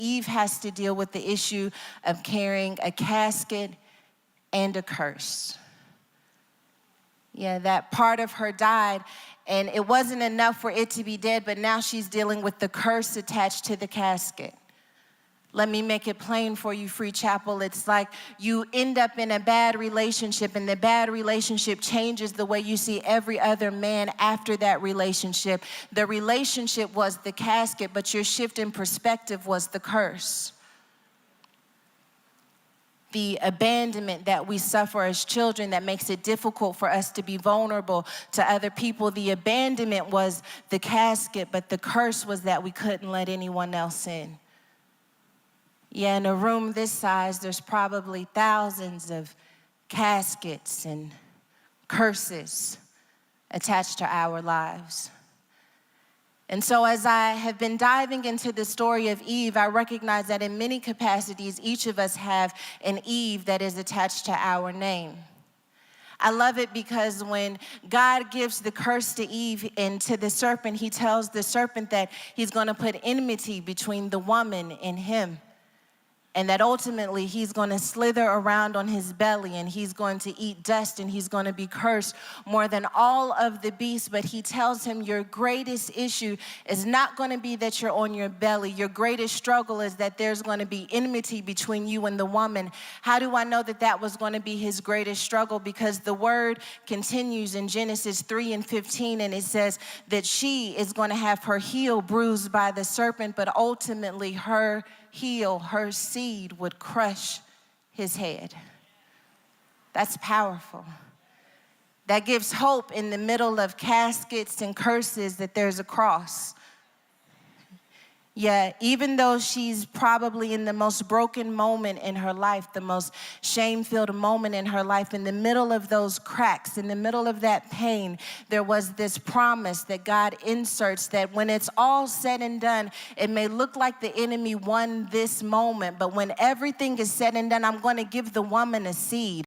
Eve has to deal with the issue of carrying a casket and a curse. Yeah, that part of her died, and it wasn't enough for it to be dead, but now she's dealing with the curse attached to the casket. Let me make it plain for you, Free Chapel. It's like you end up in a bad relationship, and the bad relationship changes the way you see every other man after that relationship. The relationship was the casket, but your shift in perspective was the curse. The abandonment that we suffer as children that makes it difficult for us to be vulnerable to other people. The abandonment was the casket, but the curse was that we couldn't let anyone else in. Yeah, in a room this size, there's probably thousands of caskets and curses attached to our lives. And so as I have been diving into the story of Eve, I recognize that in many capacities, each of us have an Eve that is attached to our name. I love it because when God gives the curse to Eve and to the serpent, he tells the serpent that he's going to put enmity between the woman and him. And that ultimately he's going to slither around on his belly and he's going to eat dust and he's going to be cursed more than all of the beasts. But he tells him your greatest issue is not going to be that you're on your belly. Your greatest struggle is that there's going to be enmity between you and the woman. How do I know that that was going to be his greatest struggle? Because the word continues in Genesis 3:15, and it says that she is going to have her heel bruised by the serpent, but ultimately her heel, her seed, would crush his head. That's powerful. That gives hope in the middle of caskets and curses that there's a cross. Yeah, even though she's probably in the most broken moment in her life, the most shame-filled moment in her life, in the middle of those cracks, in the middle of that pain, there was this promise that God inserts that when it's all said and done, it may look like the enemy won this moment, but when everything is said and done, I'm going to give the woman a seed.